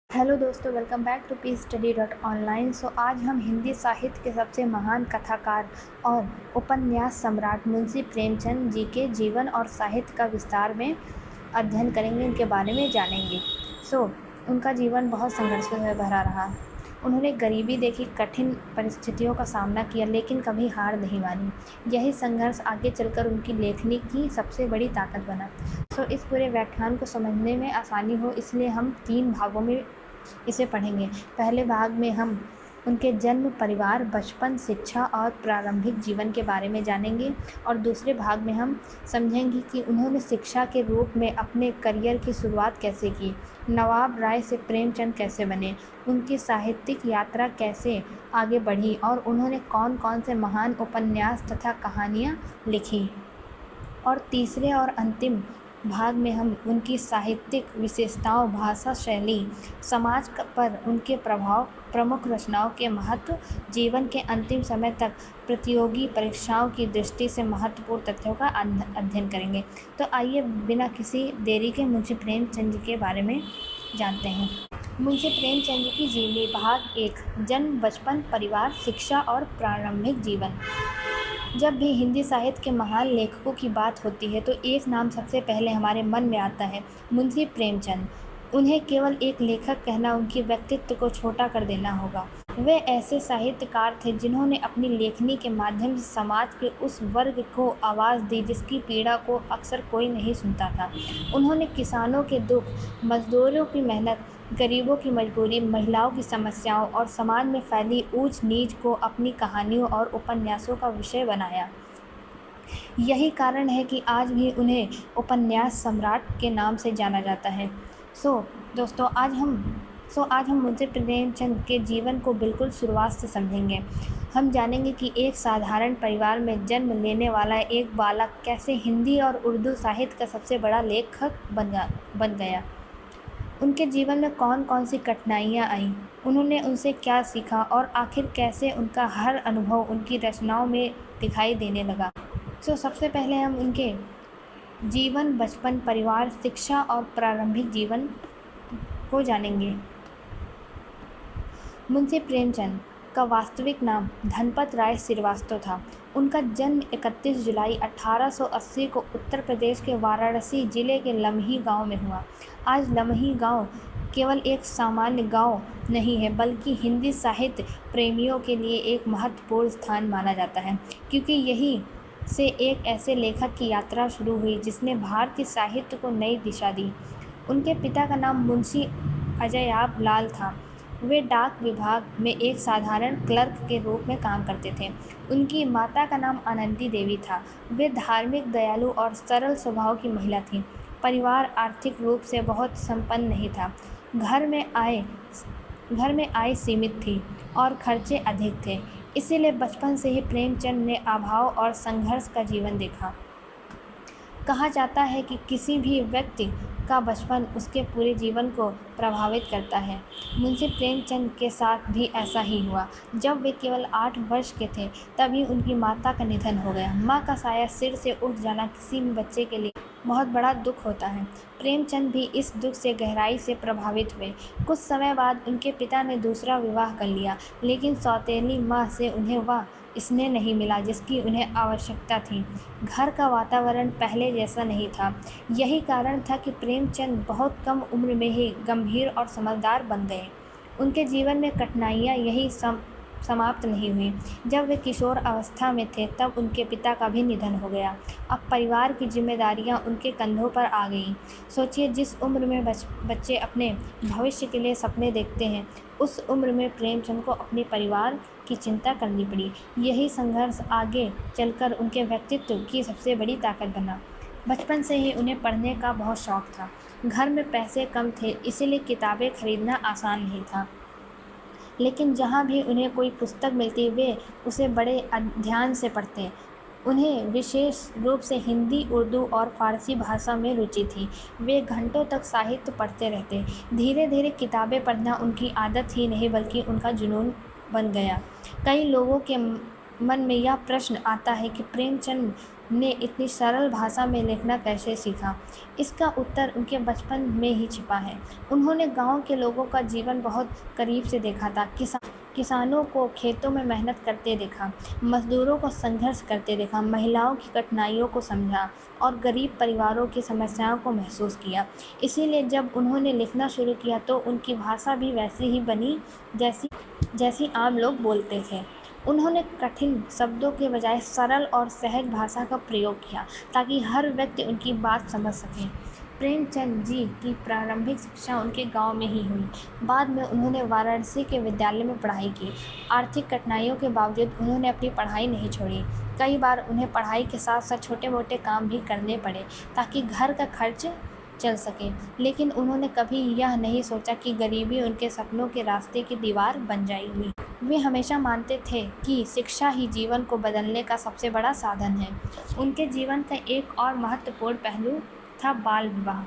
Hello दोस्तों, welcome back to PStudy.online। आज हम हिंदी साहित्य के सबसे महान कथाकार और उपन्यास सम्राट मुंशी प्रेमचंद जी के जीवन और साहित्य का विस्तार में अध्ययन करेंगे, इनके बारे में जानेंगे। उनका जीवन बहुत संघर्ष से भरा रहा। उन्होंने गरीबी देखी, कठिन परिस्थितियों का सामना किया, लेकिन कभी हार नहीं मानी। यही संघर्ष आगे चलकर उनकी लेखनी की सबसे बड़ी ताकत बना। इस पूरे व्याख्यान को समझने में आसानी हो, इसलिए हम 3 भागों में इसे पढ़ेंगे। पहले भाग में हम उनके जन्म, परिवार, बचपन, शिक्षा और प्रारंभिक जीवन के बारे में जानेंगे, और दूसरे भाग में हम समझेंगे कि उन्होंने शिक्षा के रूप में अपने करियर की शुरुआत कैसे की, नवाब राय से प्रेमचंद कैसे बने, उनकी साहित्यिक यात्रा कैसे आगे बढ़ी और उन्होंने कौन कौन से महान उपन्यास तथा कहानियाँ लिखी। और तीसरे और अंतिम भाग में हम उनकी साहित्यिक विशेषताओं, भाषा शैली, समाज पर उनके प्रभाव, प्रमुख रचनाओं के महत्व, जीवन के अंतिम समय तक प्रतियोगी परीक्षाओं की दृष्टि से महत्वपूर्ण तथ्यों का अध्ययन करेंगे। तो आइए बिना किसी देरी के मुंशी प्रेमचंद जी के बारे में जानते हैं। मुंशी प्रेमचंद जी की जीवनी। भाग 1। जन्म, बचपन, परिवार, शिक्षा और प्रारंभिक जीवन। जब भी हिंदी साहित्य के महान लेखकों की बात होती है तो एक नाम सबसे पहले हमारे मन में आता है, मुंशी प्रेमचंद। उन्हें केवल एक लेखक कहना उनके व्यक्तित्व को छोटा कर देना होगा। वे ऐसे साहित्यकार थे जिन्होंने अपनी लेखनी के माध्यम से समाज के उस वर्ग को आवाज़ दी जिसकी पीड़ा को अक्सर कोई नहीं सुनता था। उन्होंने किसानों के दुख, मजदूरों की मेहनत, गरीबों की मजबूरी, महिलाओं की समस्याओं और समाज में फैली ऊंच नीच को अपनी कहानियों और उपन्यासों का विषय बनाया। यही कारण है कि आज भी उन्हें उपन्यास सम्राट के नाम से जाना जाता है। दोस्तों, आज हम मुंशी प्रेमचंद के जीवन को बिल्कुल शुरुआत से समझेंगे। हम जानेंगे कि एक साधारण परिवार में जन्म लेने वाला एक बालक कैसे हिंदी और उर्दू साहित्य का सबसे बड़ा लेखक बन गया। उनके जीवन में कौन कौन सी कठिनाइयाँ आईं, उन्होंने उनसे क्या सीखा और आखिर कैसे उनका हर अनुभव उनकी रचनाओं में दिखाई देने लगा। सबसे पहले हम उनके जीवन, बचपन, परिवार, शिक्षा और प्रारंभिक जीवन को जानेंगे। मुंशी प्रेमचंद का वास्तविक नाम धनपत राय श्रीवास्तव था। उनका जन्म 31 जुलाई 1880 को उत्तर प्रदेश के वाराणसी जिले के लम्ही गांव में हुआ। आज लम्ही गांव केवल एक सामान्य गांव नहीं है, बल्कि हिंदी साहित्य प्रेमियों के लिए एक महत्वपूर्ण स्थान माना जाता है, क्योंकि यहीं से एक ऐसे लेखक की यात्रा शुरू हुई जिसने भारतीय साहित्य को नई दिशा दी। उनके पिता का नाम मुंशी अजयाब लाल था। वे डाक विभाग में एक साधारण क्लर्क के रूप में काम करते थे। उनकी माता का नाम आनंदी देवी था। वे धार्मिक, दयालु और सरल स्वभाव की महिला थीं। परिवार आर्थिक रूप से बहुत संपन्न नहीं था। घर में आय सीमित थी और खर्चे अधिक थे। इसीलिए बचपन से ही प्रेमचंद ने अभाव और संघर्ष का जीवन देखा। कहा जाता है कि किसी भी व्यक्ति का बचपन उसके पूरे जीवन को प्रभावित करता है। मुंशी प्रेमचंद के साथ भी ऐसा ही हुआ। जब वे केवल 8 वर्ष के थे तभी उनकी माता का निधन हो गया। माँ का साया सिर से उठ जाना किसी भी बच्चे के लिए बहुत बड़ा दुख होता है। प्रेमचंद भी इस दुख से गहराई से प्रभावित हुए। कुछ समय बाद उनके पिता ने दूसरा विवाह कर लिया, लेकिन सौतेली माँ से उन्हें वह स्नेह नहीं मिला जिसकी उन्हें आवश्यकता थी। घर का वातावरण पहले जैसा नहीं था। यही कारण था कि प्रेमचंद बहुत कम उम्र में ही गंभीर और समझदार बन गए। उनके जीवन में कठिनाइयाँ यही समाप्त नहीं हुई। जब वे किशोर अवस्था में थे तब उनके पिता का भी निधन हो गया। अब परिवार की जिम्मेदारियां उनके कंधों पर आ गईं। सोचिए, जिस उम्र में बच्चे अपने भविष्य के लिए सपने देखते हैं, उस उम्र में प्रेमचंद को अपने परिवार की चिंता करनी पड़ी। यही संघर्ष आगे चलकर उनके व्यक्तित्व की सबसे बड़ी ताकत बना। बचपन से ही उन्हें पढ़ने का बहुत शौक़ था। घर में पैसे कम थे, इसीलिए किताबें खरीदना आसान नहीं था, लेकिन जहाँ भी उन्हें कोई पुस्तक मिलती वे उसे बड़े ध्यान से पढ़ते। उन्हें विशेष रूप से हिंदी, उर्दू और फारसी भाषा में रुचि थी। वे घंटों तक साहित्य पढ़ते रहते। धीरे धीरे किताबें पढ़ना उनकी आदत ही नहीं बल्कि उनका जुनून बन गया। कई लोगों के मन में यह प्रश्न आता है कि प्रेमचंद ने इतनी सरल भाषा में लिखना कैसे सीखा? इसका उत्तर उनके बचपन में ही छिपा है। उन्होंने गांव के लोगों का जीवन बहुत करीब से देखा था। किसानों को खेतों में मेहनत करते देखा, मजदूरों को संघर्ष करते देखा, महिलाओं की कठिनाइयों को समझा और गरीब परिवारों की समस्याओं को महसूस किया। इसीलिए जब उन्होंने लिखना शुरू किया तो उनकी भाषा भी वैसी ही बनी जैसी जैसी आम लोग बोलते थे। उन्होंने कठिन शब्दों के बजाय सरल और सहज भाषा का प्रयोग किया ताकि हर व्यक्ति उनकी बात समझ सके। प्रेमचंद जी की प्रारंभिक शिक्षा उनके गांव में ही हुई। बाद में उन्होंने वाराणसी के विद्यालय में पढ़ाई की। आर्थिक कठिनाइयों के बावजूद उन्होंने अपनी पढ़ाई नहीं छोड़ी। कई बार उन्हें पढ़ाई के साथ साथ छोटे मोटे काम भी करने पड़े ताकि घर का खर्च चल सके, लेकिन उन्होंने कभी यह नहीं सोचा कि गरीबी उनके सपनों के रास्ते की दीवार बन जाएगी। वे हमेशा मानते थे कि शिक्षा ही जीवन को बदलने का सबसे बड़ा साधन है। उनके जीवन का एक और महत्वपूर्ण पहलू था बाल विवाह।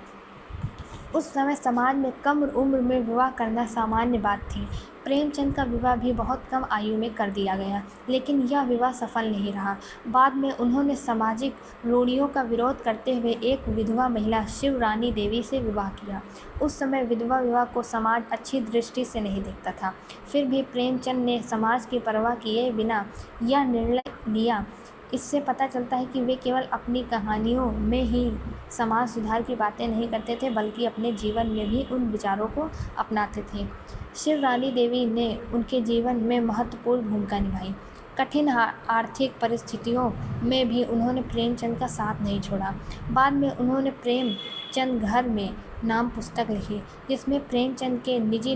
उस समय समाज में कम उम्र में विवाह करना सामान्य बात थी। प्रेमचंद का विवाह भी बहुत कम आयु में कर दिया गया, लेकिन यह विवाह सफल नहीं रहा। बाद में उन्होंने सामाजिक रूढ़ियों का विरोध करते हुए एक विधवा महिला शिवरानी देवी से विवाह किया। उस समय विधवा विवाह को समाज अच्छी दृष्टि से नहीं देखता था। फिर भी प्रेमचंद ने समाज की परवाह किए बिना यह निर्णय लिया। इससे पता चलता है कि वे केवल अपनी कहानियों में ही समाज सुधार की बातें नहीं करते थे, बल्कि अपने जीवन में भी उन विचारों को अपनाते थे। शिवरानी देवी ने उनके जीवन में महत्वपूर्ण भूमिका निभाई। कठिन आर्थिक परिस्थितियों में भी उन्होंने प्रेमचंद का साथ नहीं छोड़ा। बाद में उन्होंने प्रेमचंद घर में नाम पुस्तक लिखी, जिसमें प्रेमचंद के निजी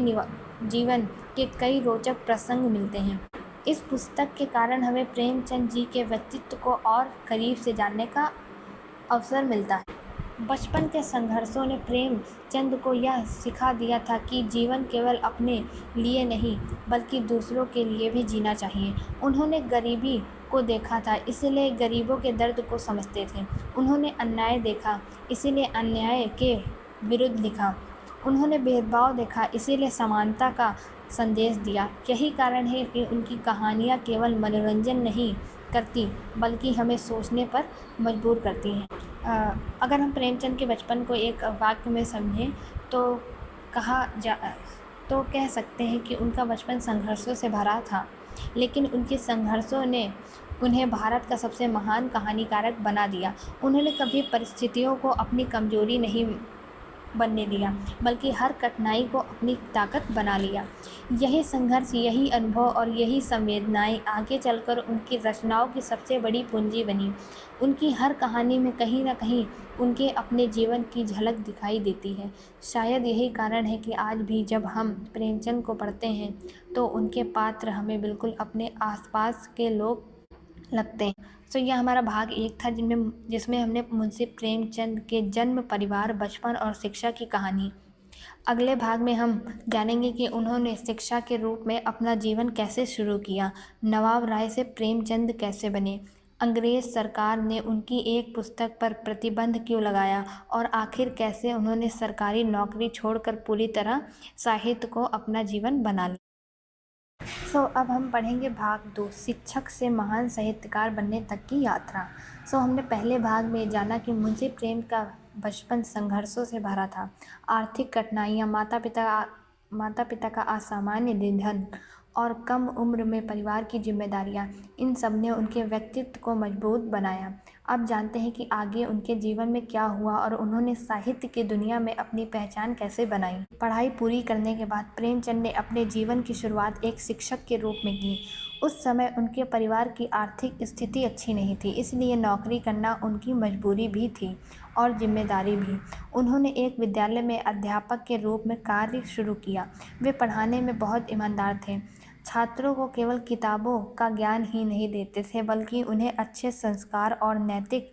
जीवन के कई रोचक प्रसंग मिलते हैं। इस पुस्तक के कारण हमें प्रेमचंद जी के व्यक्तित्व को और करीब से जानने का अवसर मिलता है। बचपन के संघर्षों ने प्रेमचंद को यह सिखा दिया था कि जीवन केवल अपने लिए नहीं, बल्कि दूसरों के लिए भी जीना चाहिए। उन्होंने गरीबी को देखा था, इसलिए गरीबों के दर्द को समझते थे। उन्होंने अन्याय देखा, इसीलिए अन्याय के विरुद्ध लिखा। उन्होंने भेदभाव देखा, इसीलिए समानता का संदेश दिया। यही कारण है कि उनकी कहानियाँ केवल मनोरंजन नहीं करती, बल्कि हमें सोचने पर मजबूर करती हैं। अगर हम प्रेमचंद के बचपन को एक वाक्य में समझें तो कह सकते हैं कि उनका बचपन संघर्षों से भरा था, लेकिन उनके संघर्षों ने उन्हें भारत का सबसे महान कहानीकारक बना दिया। उन्होंने कभी परिस्थितियों को अपनी कमजोरी नहीं बनने दिया, बल्कि हर कठिनाई को अपनी ताकत बना लिया। यही संघर्ष, यही अनुभव और यही संवेदनाएं आगे चलकर उनकी रचनाओं की सबसे बड़ी पूंजी बनी। उनकी हर कहानी में कहीं न कहीं उनके अपने जीवन की झलक दिखाई देती है। शायद यही कारण है कि आज भी जब हम प्रेमचंद को पढ़ते हैं तो उनके पात्र हमें बिल्कुल अपने आसपास के लोग लगते हैं। सो यह हमारा भाग 1 था जिसमें हमने मुंशी प्रेमचंद के जन्म, परिवार, बचपन और शिक्षा की कहानी। अगले भाग में हम जानेंगे कि उन्होंने शिक्षा के रूप में अपना जीवन कैसे शुरू किया, नवाब राय से प्रेमचंद कैसे बने, अंग्रेज़ सरकार ने उनकी एक पुस्तक पर प्रतिबंध क्यों लगाया और आखिर कैसे उन्होंने सरकारी नौकरी छोड़कर पूरी तरह साहित्य को अपना जीवन बना लिया। अब हम पढ़ेंगे भाग 2, शिक्षक से महान साहित्यकार बनने तक की यात्रा। हमने पहले भाग में जाना कि मुंशी प्रेम का बचपन संघर्षों से भरा था। आर्थिक कठिनाइयाँ, माता पिता का असामान्य निधन और कम उम्र में परिवार की जिम्मेदारियाँ, इन सब ने उनके व्यक्तित्व को मजबूत बनाया। अब जानते हैं कि आगे उनके जीवन में क्या हुआ और उन्होंने साहित्य की दुनिया में अपनी पहचान कैसे बनाई। पढ़ाई पूरी करने के बाद प्रेमचंद ने अपने जीवन की शुरुआत एक शिक्षक के रूप में की। उस समय उनके परिवार की आर्थिक स्थिति अच्छी नहीं थी, इसलिए नौकरी करना उनकी मजबूरी भी थी और जिम्मेदारी भी। उन्होंने एक विद्यालय में अध्यापक के रूप में कार्य शुरू किया। वे पढ़ाने में बहुत ईमानदार थे। छात्रों को केवल किताबों का ज्ञान ही नहीं देते थे, बल्कि उन्हें अच्छे संस्कार और नैतिक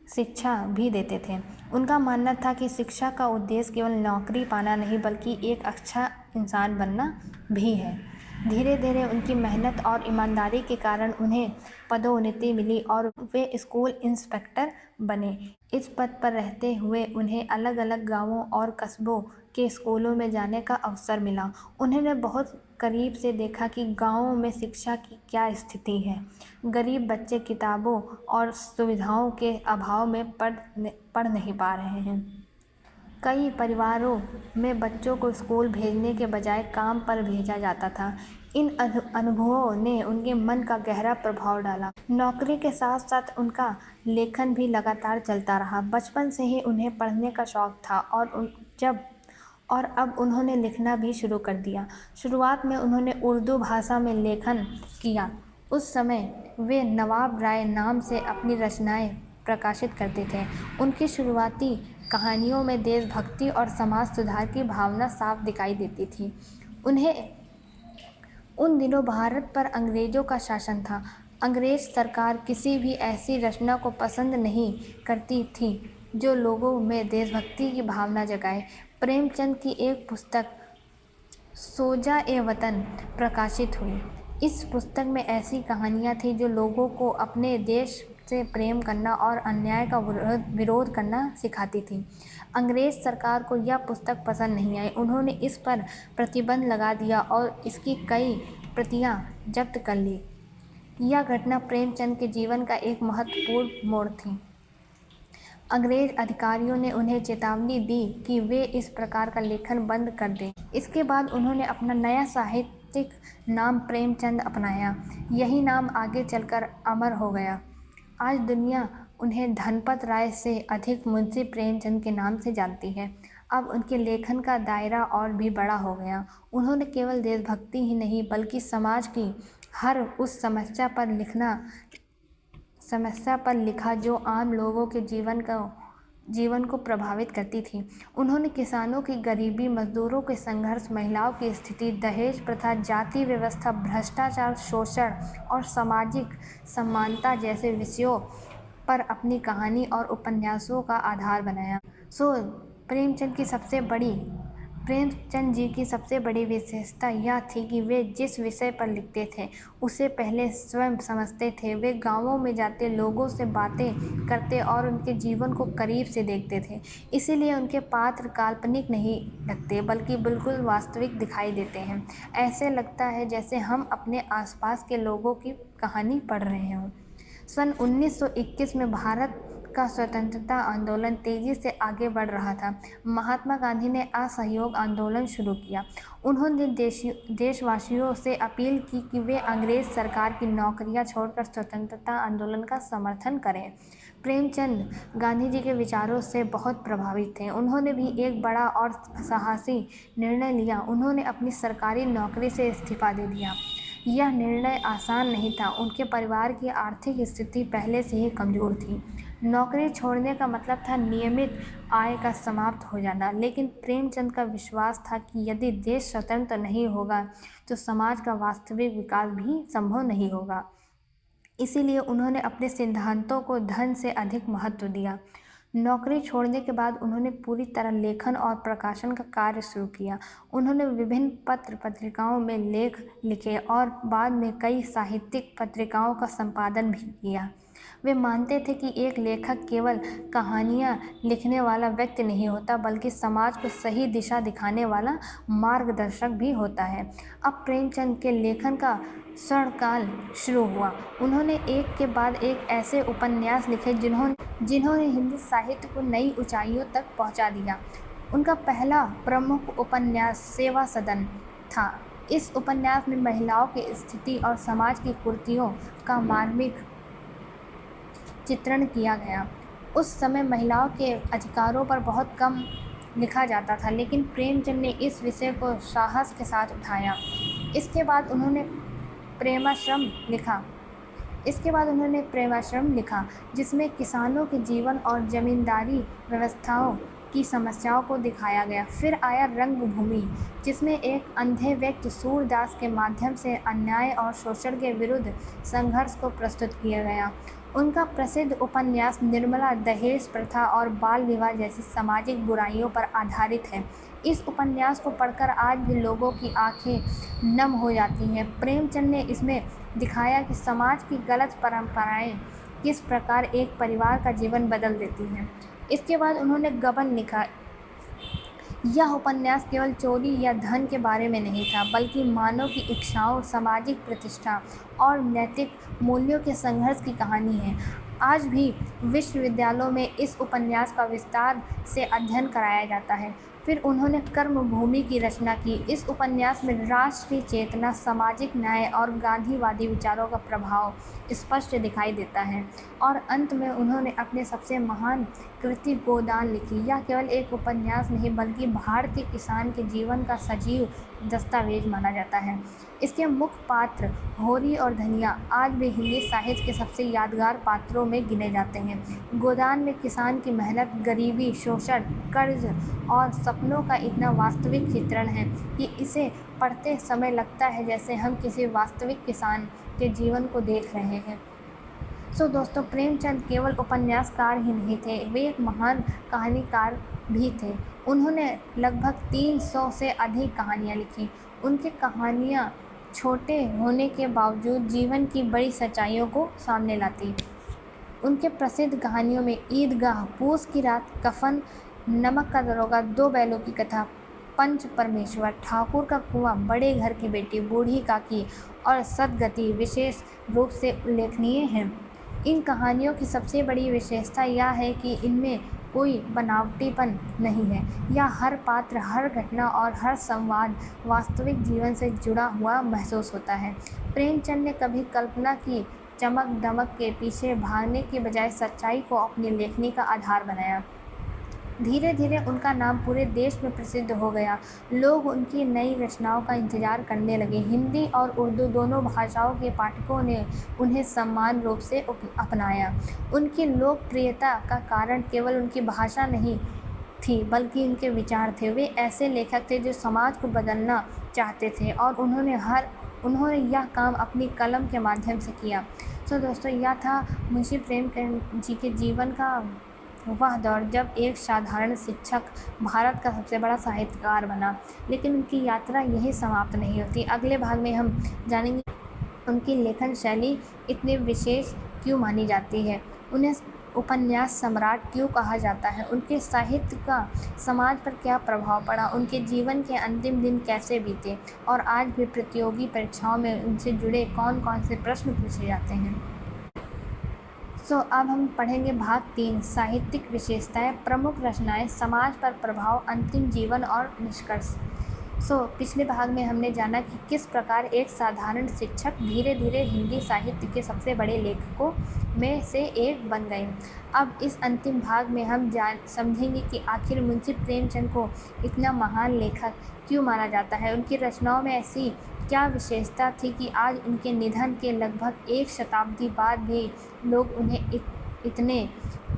शिक्षा भी देते थे। उनका मानना था कि शिक्षा का उद्देश्य केवल नौकरी पाना नहीं, बल्कि एक अच्छा इंसान बनना भी है। धीरे धीरे उनकी मेहनत और ईमानदारी के कारण उन्हें पदोन्नति मिली और वे स्कूल इंस्पेक्टर बने। इस पद पर रहते हुए उन्हें अलग अलग गांवों और कस्बों के स्कूलों में जाने का अवसर मिला। उन्होंने बहुत करीब से देखा कि गांवों में शिक्षा की क्या स्थिति है। गरीब बच्चे किताबों और सुविधाओं के अभाव में पढ़ नहीं पा रहे हैं। कई परिवारों में बच्चों को स्कूल भेजने के बजाय काम पर भेजा जाता था। इन अनुभवों ने उनके मन का गहरा प्रभाव डाला। नौकरी के साथ साथ उनका लेखन भी लगातार चलता रहा। बचपन से ही उन्हें पढ़ने का शौक था और अब उन्होंने लिखना भी शुरू कर दिया। शुरुआत में उन्होंने उर्दू भाषा में लेखन किया। उस समय वे नवाब राय नाम से अपनी रचनाएं प्रकाशित करते थे। उनकी शुरुआती कहानियों में देशभक्ति और समाज सुधार की भावना साफ दिखाई देती थी। उन दिनों भारत पर अंग्रेज़ों का शासन था। अंग्रेज़ सरकार किसी भी ऐसी रचना को पसंद नहीं करती थी जो लोगों में देशभक्ति की भावना जगाए। प्रेमचंद की एक पुस्तक सोजा-ए-वतन प्रकाशित हुई। इस पुस्तक में ऐसी कहानियाँ थीं जो लोगों को अपने देश से प्रेम करना और अन्याय का विरोध करना सिखाती थी। अंग्रेज़ सरकार को यह पुस्तक पसंद नहीं आई। उन्होंने इस पर प्रतिबंध लगा दिया और इसकी कई प्रतियां जब्त कर ली। यह घटना प्रेमचंद के जीवन का एक महत्वपूर्ण मोड़ थी। अंग्रेज अधिकारियों ने उन्हें चेतावनी दी कि वे इस प्रकार का लेखन बंद कर दें। इसके बाद उन्होंने अपना नया साहित्यिक नाम प्रेमचंद अपनाया। यही नाम आगे चलकर अमर हो गया। आज दुनिया उन्हें धनपत राय से अधिक मुंशी प्रेमचंद के नाम से जानती है। अब उनके लेखन का दायरा और भी बड़ा हो गया। उन्होंने केवल देशभक्ति ही नहीं बल्कि समाज की हर उस समस्या पर लिखा जो आम लोगों के जीवन को प्रभावित करती थी। उन्होंने किसानों की गरीबी, मजदूरों के संघर्ष, महिलाओं की स्थिति, दहेज प्रथा, जाति व्यवस्था, भ्रष्टाचार, शोषण और सामाजिक समानता जैसे विषयों पर अपनी कहानी और उपन्यासों का आधार बनाया। प्रेमचंद जी की सबसे बड़ी विशेषता यह थी कि वे जिस विषय पर लिखते थे उसे पहले स्वयं समझते थे। वे गांवों में जाते, लोगों से बातें करते और उनके जीवन को करीब से देखते थे। इसीलिए उनके पात्र काल्पनिक नहीं लगते बल्कि बिल्कुल वास्तविक दिखाई देते हैं। ऐसे लगता है जैसे हम अपने आसपास के लोगों की कहानी पढ़ रहे हों। सन 1921 में भारत का स्वतंत्रता आंदोलन तेजी से आगे बढ़ रहा था। महात्मा गांधी ने असहयोग आंदोलन शुरू किया। उन्होंने देशवासियों से अपील की कि वे अंग्रेज सरकार की नौकरियां छोड़कर स्वतंत्रता आंदोलन का समर्थन करें। प्रेमचंद गांधी जी के विचारों से बहुत प्रभावित थे। उन्होंने भी एक बड़ा और साहसी निर्णय लिया। उन्होंने अपनी सरकारी नौकरी से इस्तीफा दे दिया। यह निर्णय आसान नहीं था। उनके परिवार की आर्थिक स्थिति पहले से ही कमज़ोर थी। नौकरी छोड़ने का मतलब था नियमित आय का समाप्त हो जाना। लेकिन प्रेमचंद का विश्वास था कि यदि देश स्वतंत्र नहीं होगा तो समाज का वास्तविक विकास भी संभव नहीं होगा। इसीलिए उन्होंने अपने सिद्धांतों को धन से अधिक महत्व दिया। नौकरी छोड़ने के बाद उन्होंने पूरी तरह लेखन और प्रकाशन का कार्य शुरू किया। उन्होंने विभिन्न पत्रिकाओं में लेख लिखे और बाद में कई साहित्यिक पत्रिकाओं का संपादन भी किया। वे मानते थे कि एक लेखक केवल कहानियाँ लिखने वाला व्यक्ति नहीं होता बल्कि समाज को सही दिशा दिखाने वाला मार्गदर्शक भी होता है। अब प्रेमचंद के लेखन का स्वर्णकाल शुरू हुआ। उन्होंने एक के बाद एक ऐसे उपन्यास लिखे जिन्होंने हिंदी साहित्य को नई ऊंचाइयों तक पहुंचा दिया। उनका पहला प्रमुख उपन्यास सेवा सदन था। इस उपन्यास में महिलाओं की स्थिति और समाज की कुरीतियों का मार्मिक चित्रण किया गया। उस समय महिलाओं के अधिकारों पर बहुत कम लिखा जाता था, लेकिन प्रेमचंद ने इस विषय को साहस के साथ उठाया। इसके बाद उन्होंने प्रेमाश्रम लिखा जिसमें किसानों के जीवन और जमींदारी व्यवस्थाओं की समस्याओं को दिखाया गया। फिर आया रंगभूमि, जिसमें एक अंधे व्यक्ति सूरदास के माध्यम से अन्याय और शोषण के विरुद्ध संघर्ष को प्रस्तुत किया गया। उनका प्रसिद्ध उपन्यास निर्मला दहेज प्रथा और बाल विवाह जैसी सामाजिक बुराइयों पर आधारित है। इस उपन्यास को पढ़कर आज भी लोगों की आंखें नम हो जाती हैं। प्रेमचंद ने इसमें दिखाया कि समाज की गलत परंपराएं किस प्रकार एक परिवार का जीवन बदल देती हैं। इसके बाद उन्होंने गबन लिखा। यह उपन्यास केवल चोरी या धन के बारे में नहीं था, बल्कि मानव की इच्छाओं, सामाजिक प्रतिष्ठा और नैतिक मूल्यों के संघर्ष की कहानी है। आज भी विश्वविद्यालयों में इस उपन्यास का विस्तार से अध्ययन कराया जाता है। फिर उन्होंने कर्मभूमि की रचना की। इस उपन्यास में राष्ट्रीय चेतना, सामाजिक न्याय और गांधीवादी विचारों का प्रभाव स्पष्ट दिखाई देता है। और अंत में उन्होंने अपने सबसे महान कृति गोदान लिखी। यह केवल एक उपन्यास नहीं, बल्कि भारतीय किसान के जीवन का सजीव दस्तावेज माना जाता है। इसके मुख्य पात्र होरी और धनिया आज भी हिंदी साहित्य के सबसे यादगार पात्रों में गिने जाते हैं। गोदान में किसान की मेहनत, गरीबी, शोषण, कर्ज और सपनों का इतना वास्तविक चित्रण है कि इसे पढ़ते समय लगता है जैसे हम किसी वास्तविक किसान के जीवन को देख रहे हैं। दोस्तों, प्रेमचंद केवल उपन्यासकार ही नहीं थे, वे एक महान कहानीकार भी थे। उन्होंने लगभग 300 से अधिक कहानियाँ लिखी। उनकी कहानियाँ छोटे होने के बावजूद जीवन की बड़ी सच्चाइयों को सामने लाती। उनके प्रसिद्ध कहानियों में ईदगाह, पूस की रात, कफन, नमक का दरोगा, दो बैलों की कथा, पंच परमेश्वर, ठाकुर का कुआं, बड़े घर की बेटी, बूढ़ी काकी और सदगति विशेष रूप से उल्लेखनीय हैं। इन कहानियों की सबसे बड़ी विशेषता यह है कि इनमें कोई बनावटीपन नहीं है। यह हर पात्र, हर घटना और हर संवाद वास्तविक जीवन से जुड़ा हुआ महसूस होता है। प्रेमचंद ने कभी कल्पना की चमक दमक के पीछे भागने के बजाय सच्चाई को अपनी लेखनी का आधार बनाया। धीरे धीरे उनका नाम पूरे देश में प्रसिद्ध हो गया। लोग उनकी नई रचनाओं का इंतजार करने लगे। हिंदी और उर्दू दोनों भाषाओं के पाठकों ने उन्हें समान रूप से अपनाया। उनकी लोकप्रियता का कारण केवल उनकी भाषा नहीं थी, बल्कि उनके विचार थे। वे ऐसे लेखक थे जो समाज को बदलना चाहते थे और उन्होंने यह काम अपनी कलम के माध्यम से किया। दोस्तों, यह था मुंशी प्रेमचंद जी के जीवन का वह दौर जब एक साधारण शिक्षक भारत का सबसे बड़ा साहित्यकार बना। लेकिन उनकी यात्रा यही समाप्त नहीं होती। अगले भाग में हम जानेंगे उनकी लेखन शैली इतनी विशेष क्यों मानी जाती है, उन्हें उपन्यास सम्राट क्यों कहा जाता है, उनके साहित्य का समाज पर क्या प्रभाव पड़ा, उनके जीवन के अंतिम दिन कैसे बीते और आज भी प्रतियोगी परीक्षाओं में उनसे जुड़े कौन कौन से प्रश्न पूछे जाते हैं। अब हम पढ़ेंगे भाग 3, साहित्यिक विशेषताएं, प्रमुख रचनाएं, समाज पर प्रभाव, अंतिम जीवन और निष्कर्ष। पिछले भाग में हमने जाना कि किस प्रकार एक साधारण शिक्षक धीरे धीरे हिंदी साहित्य के सबसे बड़े लेखकों में से एक बन गए। अब इस अंतिम भाग में हम समझेंगे कि आखिर मुंशी प्रेमचंद को इतना महान लेखक क्यों माना जाता है। उनकी रचनाओं में ऐसी क्या विशेषता थी कि आज उनके निधन के लगभग एक शताब्दी बाद भी लोग उन्हें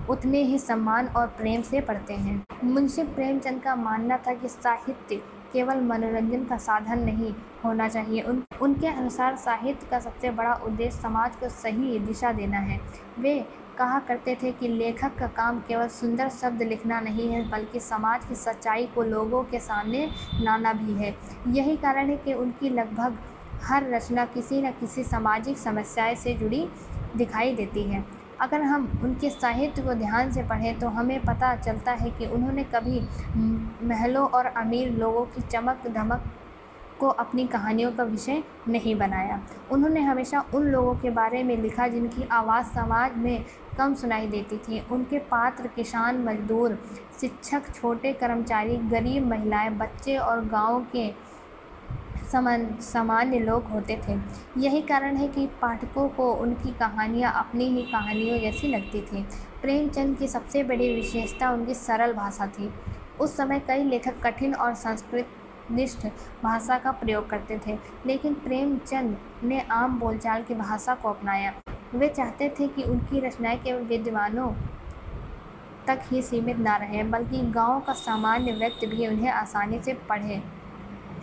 उतने ही सम्मान और प्रेम से पढ़ते हैं। मुंशी प्रेमचंद का मानना था कि साहित्य केवल मनोरंजन का साधन नहीं होना चाहिए। उनके अनुसार साहित्य का सबसे बड़ा उद्देश्य समाज को सही दिशा देना है। वे कहा करते थे कि लेखक का काम केवल सुंदर शब्द लिखना नहीं है, बल्कि समाज की सच्चाई को लोगों के सामने लाना भी है। यही कारण है कि उनकी लगभग हर रचना किसी न किसी सामाजिक समस्या से जुड़ी दिखाई देती है। अगर हम उनके साहित्य को ध्यान से पढ़ें तो हमें पता चलता है कि उन्होंने कभी महलों और अमीर लोगों की चमक धमक को अपनी कहानियों का विषय नहीं बनाया। उन्होंने हमेशा उन लोगों के बारे में लिखा जिनकी आवाज़ समाज में कम सुनाई देती थी। उनके पात्र किसान, मजदूर, शिक्षक, छोटे कर्मचारी, गरीब महिलाएं, बच्चे और गांव के सामान्य लोग होते थे। यही कारण है कि पाठकों को उनकी कहानियाँ अपनी ही कहानियों जैसी लगती थी। प्रेमचंद की सबसे बड़ी विशेषता उनकी सरल भाषा थी। उस समय कई लेखक कठिन और संस्कृतनिष्ठ भाषा का प्रयोग करते थे, लेकिन प्रेमचंद ने आम बोलचाल की भाषा को अपनाया। वे चाहते थे कि उनकी रचनाएं केवल विद्वानों तक ही सीमित न रहे, बल्कि गाँव का सामान्य व्यक्ति भी उन्हें आसानी से पढ़े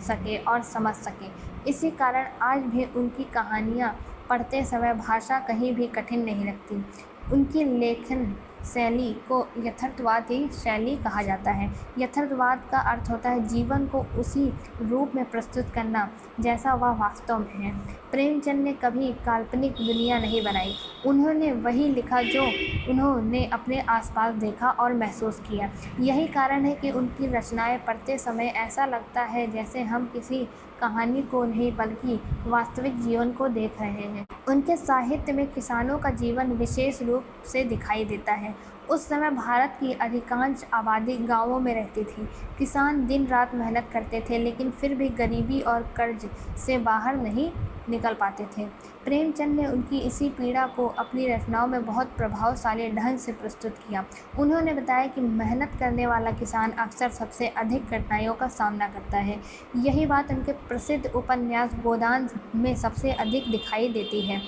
सके और समझ सके। इसी कारण आज भी उनकी कहानियाँ पढ़ते समय भाषा कहीं भी कठिन नहीं लगती। उनकी लेखन शैली को यथार्थवादी शैली कहा जाता है। यथार्थवाद का अर्थ होता है जीवन को उसी रूप में प्रस्तुत करना जैसा वह वास्तव में है। प्रेमचंद ने कभी काल्पनिक दुनिया नहीं बनाई। उन्होंने वही लिखा जो उन्होंने अपने आसपास देखा और महसूस किया। यही कारण है कि उनकी रचनाएं पढ़ते समय ऐसा लगता है जैसे हम किसी कहानी को नहीं बल्कि वास्तविक जीवन को देख रहे हैं। उनके साहित्य में किसानों का जीवन विशेष रूप से दिखाई देता है। उस समय भारत की अधिकांश आबादी गांवों में रहती थी। किसान दिन रात मेहनत करते थे, लेकिन फिर भी गरीबी और कर्ज से बाहर नहीं निकल पाते थे। प्रेमचंद ने उनकी इसी पीड़ा को अपनी रचनाओं में बहुत प्रभावशाली ढंग से प्रस्तुत किया। उन्होंने बताया कि मेहनत करने वाला किसान अक्सर सबसे अधिक कठिनाइयों का सामना करता है। यही बात उनके प्रसिद्ध उपन्यास गोदान में सबसे अधिक दिखाई देती है।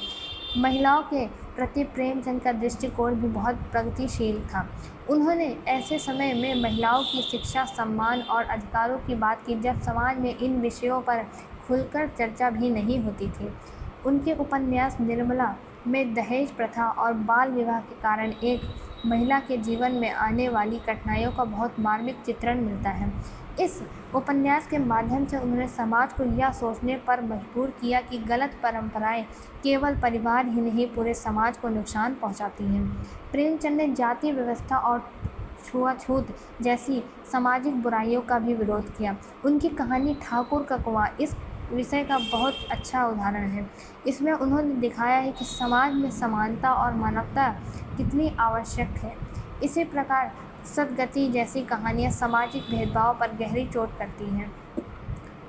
महिलाओं के प्रति प्रेमचंद का दृष्टिकोण भी बहुत प्रगतिशील था। उन्होंने ऐसे समय में महिलाओं की शिक्षा, सम्मान और अधिकारों की बात की जब समाज में इन विषयों पर खुलकर चर्चा भी नहीं होती थी। उनके उपन्यास निर्मला में दहेज प्रथा और बाल विवाह के कारण एक महिला के जीवन में आने वाली कठिनाइयों का बहुत मार्मिक चित्रण मिलता है। इस उपन्यास के माध्यम से उन्होंने समाज को यह सोचने पर मजबूर किया कि गलत परंपराएं केवल परिवार ही नहीं पूरे समाज को नुकसान पहुंचाती हैं। प्रेमचंद ने जाति व्यवस्था और छुआछूत जैसी सामाजिक बुराइयों का भी विरोध किया। उनकी कहानी ठाकुर का कुआं इस विषय का बहुत अच्छा उदाहरण है। इसमें उन्होंने दिखाया है कि समाज में समानता और मानवता कितनी आवश्यक है। इसी प्रकार सदगति जैसी कहानियाँ सामाजिक भेदभाव पर गहरी चोट करती हैं।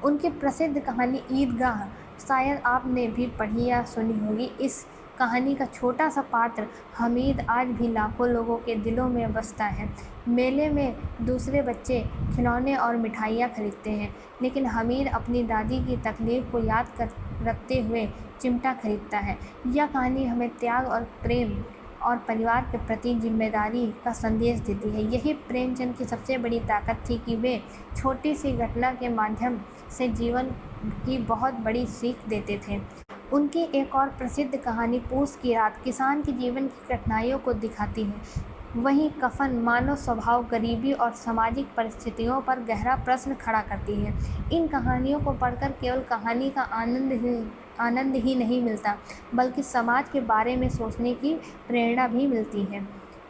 उनकी प्रसिद्ध कहानी ईदगाह शायद आपने भी पढ़ी या सुनी होगी। इस कहानी का छोटा सा पात्र हमीद आज भी लाखों लोगों के दिलों में बसता है। मेले में दूसरे बच्चे खिलौने और मिठाइयाँ खरीदते हैं, लेकिन हमीद अपनी दादी की तकलीफ़ को याद कर रखते हुए चिमटा खरीदता है। यह कहानी हमें त्याग और प्रेम और परिवार के प्रति जिम्मेदारी का संदेश देती है। यही प्रेमचंद की सबसे बड़ी ताकत थी कि वे छोटी सी घटना के माध्यम से जीवन की बहुत बड़ी सीख देते थे। उनकी एक और प्रसिद्ध कहानी पूस की रात किसान के जीवन की कठिनाइयों को दिखाती है। वहीं कफन मानव स्वभाव, गरीबी और सामाजिक परिस्थितियों पर गहरा प्रश्न खड़ा करती है। इन कहानियों को पढ़कर केवल कहानी का आनंद ही नहीं मिलता, बल्कि समाज के बारे में सोचने की प्रेरणा भी मिलती है।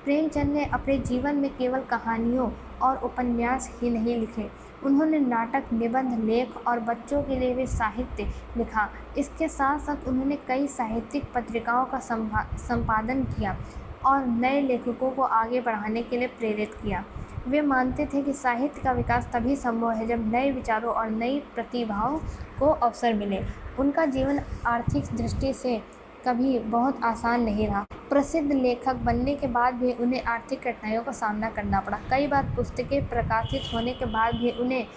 प्रेमचंद ने अपने जीवन में केवल कहानियों और उपन्यास ही नहीं लिखे, उन्होंने नाटक, निबंध, लेख और बच्चों के लिए भी साहित्य लिखा। इसके साथ साथ उन्होंने कई साहित्यिक पत्रिकाओं का संपादन किया और नए लेखकों को आगे बढ़ाने के लिए प्रेरित किया। वे मानते थे कि साहित्य का विकास तभी संभव है जब नए विचारों और नई प्रतिभाओं को अवसर मिले। उनका जीवन आर्थिक दृष्टि से कभी बहुत आसान नहीं रहा। प्रसिद्ध लेखक बनने के बाद भी उन्हें आर्थिक कठिनाइयों का सामना करना पड़ा। कई बार पुस्तकें प्रकाशित होने के बाद भी उन्हें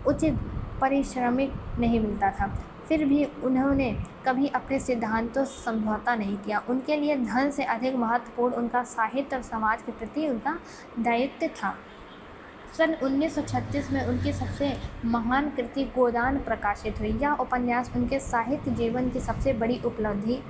उचित पारिश्रमिक नहीं मिलता था। फिर भी उन्होंने कभी अपने सिद्धांतों से समझौता नहीं किया। उनके लिए धन से अधिक महत्वपूर्ण उनका साहित्य और समाज के प्रति उनका दायित्व था। सन 1936 में उनकी सबसे महान कृति गोदान प्रकाशित हुई। यह उपन्यास उनके साहित्य जीवन की सबसे बड़ी उपलब्धि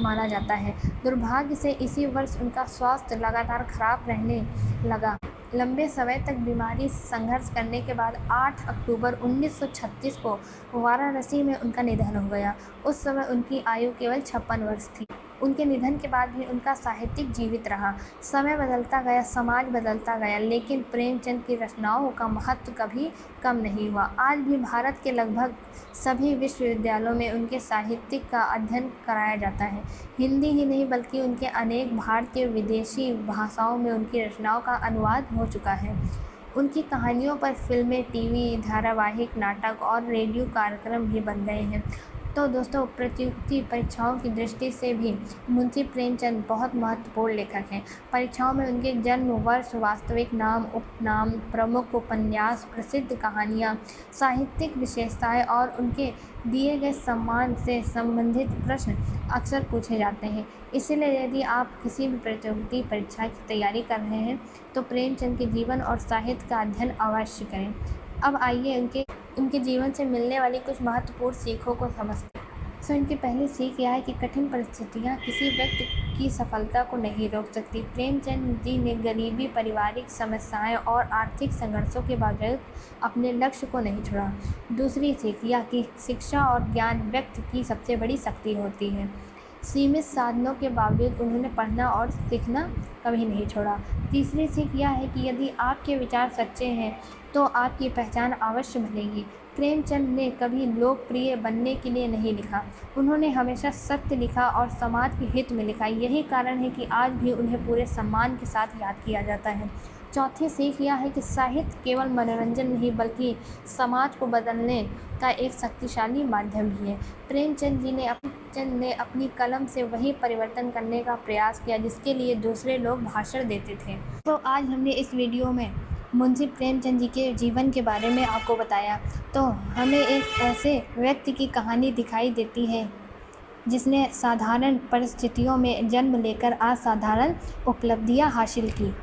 माना जाता है। दुर्भाग्य से इसी वर्ष उनका स्वास्थ्य लगातार खराब रहने लगा। लंबे समय तक बीमारी से संघर्ष करने के बाद 8 अक्टूबर 1936 को वाराणसी में उनका निधन हो गया। उस समय उनकी आयु केवल 56 वर्ष थी। उनके निधन के बाद भी उनका साहित्यिक जीवित रहा। समय बदलता गया, समाज बदलता गया, लेकिन प्रेमचंद की रचनाओं का महत्व कभी कम नहीं हुआ। आज भी भारत के लगभग सभी विश्वविद्यालयों में उनके साहित्य का अध्ययन कराया जाता है। हिंदी ही नहीं बल्कि उनके अनेक भारतीय विदेशी भाषाओं में उनकी रचनाओं का अनुवाद हो चुका है। उनकी कहानियों पर फिल्में, टीवी धारावाहिक, नाटक और रेडियो कार्यक्रम भी बन गए हैं। तो दोस्तों, प्रतियोगी परीक्षाओं की दृष्टि से भी मुंशी प्रेमचंद बहुत महत्वपूर्ण लेखक हैं। परीक्षाओं में उनके जन्म वर्ष, वास्तविक नाम, उपनाम, प्रमुख उपन्यास, प्रसिद्ध कहानियाँ, साहित्यिक विशेषताएं और उनके दिए गए सम्मान से संबंधित प्रश्न अक्सर पूछे जाते हैं। इसीलिए यदि आप किसी भी प्रतियोगी परीक्षा की तैयारी कर रहे हैं तो प्रेमचंद के जीवन और साहित्य का अध्ययन अवश्य करें। अब आइए उनके जीवन से मिलने वाली कुछ महत्वपूर्ण सीखों को समझते हैं। इनकी पहली सीख यह है कि कठिन परिस्थितियाँ किसी व्यक्ति की सफलता को नहीं रोक सकती। प्रेमचंद जी ने गरीबी, पारिवारिक समस्याएं और आर्थिक संघर्षों के बावजूद अपने लक्ष्य को नहीं छोड़ा। दूसरी सीख यह कि शिक्षा और ज्ञान व्यक्ति की सबसे बड़ी शक्ति होती है। सीमित साधनों के बावजूद उन्होंने पढ़ना और सीखना कभी नहीं छोड़ा। तीसरी सीख यह है कि यदि आपके विचार सच्चे हैं तो आपकी पहचान अवश्य बनेगी। प्रेमचंद ने कभी लोकप्रिय बनने के लिए नहीं लिखा, उन्होंने हमेशा सत्य लिखा और समाज के हित में लिखा। यही कारण है कि आज भी उन्हें पूरे सम्मान के साथ याद किया जाता है। चौथी सीख यह है कि साहित्य केवल मनोरंजन नहीं बल्कि समाज को बदलने का एक शक्तिशाली माध्यम भी है। प्रेमचंद ने अपनी कलम से वही परिवर्तन करने का प्रयास किया जिसके लिए दूसरे लोग भाषण देते थे। तो आज हमने इस वीडियो में मुंशी प्रेमचंद जी के जीवन के बारे में आपको बताया। तो हमें एक ऐसे व्यक्ति की कहानी दिखाई देती है जिसने साधारण परिस्थितियों में जन्म लेकर असाधारण उपलब्धियां हासिल की।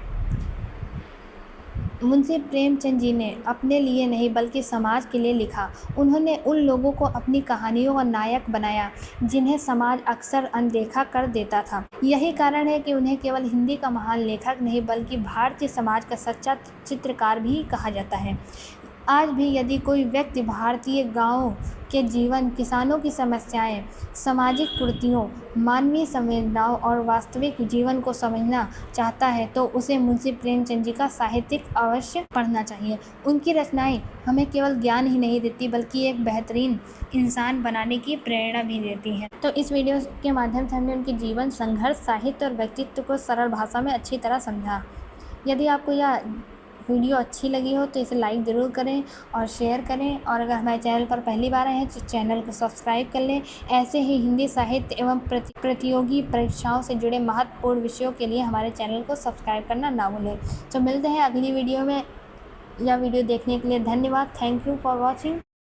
मुंशी प्रेमचंद जी ने अपने लिए नहीं बल्कि समाज के लिए लिखा। उन्होंने उन लोगों को अपनी कहानियों का नायक बनाया जिन्हें समाज अक्सर अनदेखा कर देता था। यही कारण है कि उन्हें केवल हिंदी का महान लेखक नहीं बल्कि भारतीय समाज का सच्चा चित्रकार भी कहा जाता है। आज भी यदि कोई व्यक्ति भारतीय गांवों के जीवन, किसानों की समस्याएं, सामाजिक कुरीतियों, मानवीय संवेदनाओं और वास्तविक जीवन को समझना चाहता है तो उसे मुंशी प्रेमचंद जी का साहित्य अवश्य पढ़ना चाहिए। उनकी रचनाएं हमें केवल ज्ञान ही नहीं देती बल्कि एक बेहतरीन इंसान बनाने की प्रेरणा भी देती हैं। तो इस वीडियो के माध्यम से हमने उनके जीवन, संघर्ष, साहित्य और व्यक्तित्व को सरल भाषा में अच्छी तरह समझा। यदि आपको यह वीडियो अच्छी लगी हो तो इसे लाइक ज़रूर करें और शेयर करें, और अगर हमारे चैनल पर पहली बार आए हैं तो चैनल को सब्सक्राइब कर लें। ऐसे ही हिंदी साहित्य एवं प्रतियोगी परीक्षाओं से जुड़े महत्वपूर्ण विषयों के लिए हमारे चैनल को सब्सक्राइब करना ना भूलें। तो मिलते हैं अगली वीडियो में। यह वीडियो देखने के लिए धन्यवाद। Thank you for watching.